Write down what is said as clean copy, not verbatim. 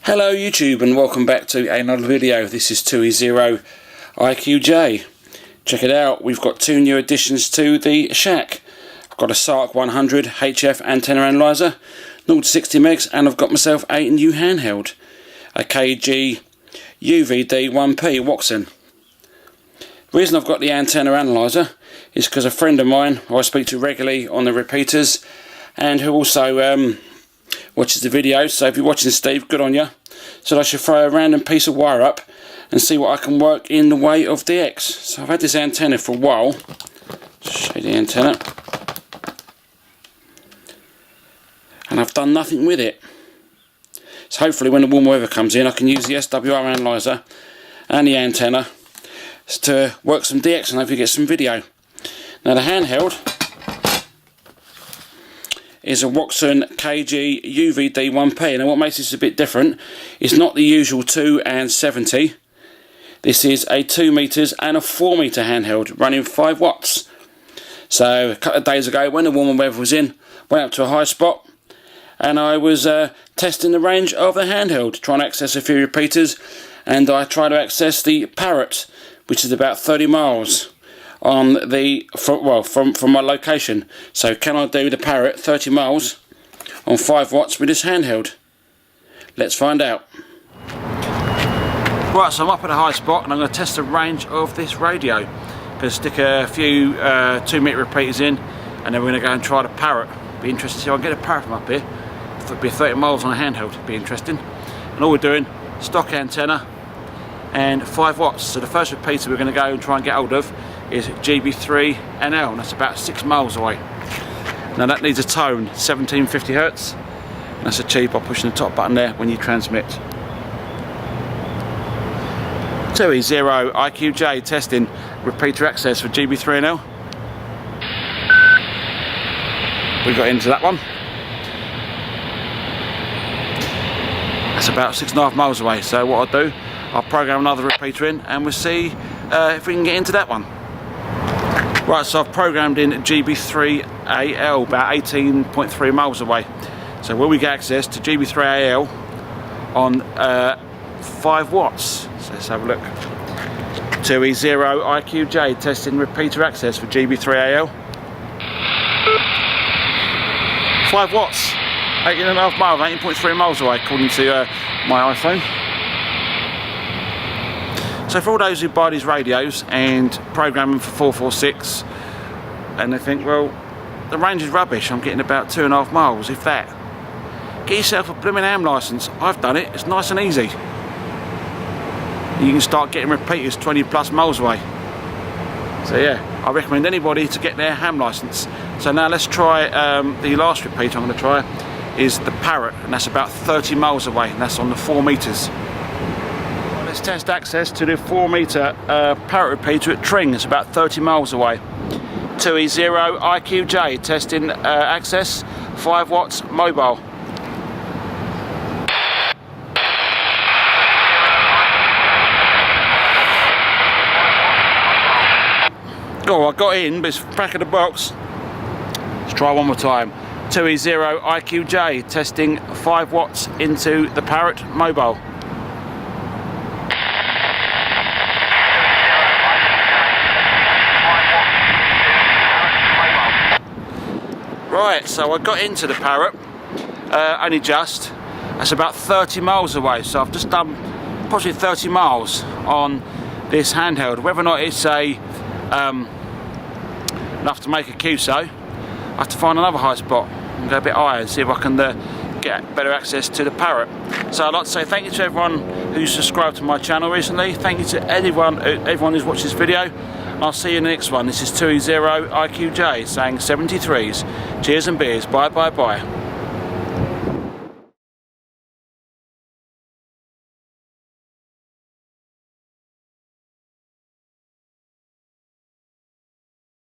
Hello YouTube and welcome back to another video. This is 2E0IQJ. Check it out, we've got two new additions to the shack. I've got a SARC 100 HF antenna analyzer, 0 to 60 megs, and I've got myself a new handheld, a KG UVD1P Wouxun. The reason I've got the antenna analyzer is because a friend of mine who I speak to regularly on the repeaters and who also watches the videos, so if you're watching Steve, good on you, said I should throw a random piece of wire up and see what I can work in the way of DX. So I've had this antenna for a while. Just show you the antenna. And I've done nothing with it. So hopefully when the warm weather comes in I can use the SWR analyzer and the antenna to work some DX and hopefully get some video. Now the handheld is a Wouxun KG UVD1P. Now what makes this a bit different is not the usual 2 and 70. This is a 2 meters and a 4 meter handheld running 5 watts. So a couple of days ago when the warmer weather was in, went up to a high spot and I was testing the range of the handheld, trying to access a few repeaters, and I tried to access the Parrot, which is about 30 miles on the from my location. So can I do the Parrot 30 miles on 5 watts with this handheld? Let's find out. Right, so I'm up at a high spot and I'm going to test the range of this radio. I'm going to stick a few 2 meter repeaters in and then we're going to go and try the Parrot. Be interesting to see if I can get a Parrot from up here. It'd be 30 miles on a handheld, be interesting. And all we're doing, stock antenna and 5 watts. So the first repeater we're going to go and try and get hold of is GB3NL, and that's about 6 miles away. Now that needs a tone, 1750 Hz. That's achieved by pushing the top button there when you transmit. 2E0IQJ testing repeater access for GB3NL. We got into that one. That's about 6.5 miles away. So what I'll do, I'll program another repeater in and we'll see if we can get into that one. Right, so I've programmed in GB3AL about 18.3 miles away. So will we get access to GB3AL on 5 watts? So let's have a look. 2E0IQJ testing repeater access for GB3AL. 5 watts, 18.5 miles, 18.3 miles away according to my iPhone. So for all those who buy these radios and program them for 446 and they think, well, the range is rubbish, I'm getting about 2.5 miles, if that. Get yourself a blooming ham licence. I've done it, it's nice and easy. You can start getting repeaters 20 plus miles away. So yeah, I recommend anybody to get their ham licence. So now let's try the last repeater I'm going to try is the Parrot, and that's about 30 miles away, and that's on the 4 meters. Let's test access to the 4 meter Parrot repeater at Tring. It's about 30 miles away. 2E0IQJ testing access, 5 watts mobile. Oh, I got in, but it's back of the box. Let's try one more time. 2E0IQJ testing 5 watts into the Parrot mobile. Right, so I got into the Parrot, only just. That's about 30 miles away, so I've just done possibly 30 miles on this handheld. Whether or not it's enough to make a QSO, I have to find another high spot and go a bit higher and see if I can get better access to the Parrot. So I'd like to say thank you to everyone who's subscribed to my channel recently. Thank you to everyone who's watched this video. And I'll see you in the next one. This is 2E0IQJ saying 73s. Cheers and beers. Bye bye bye.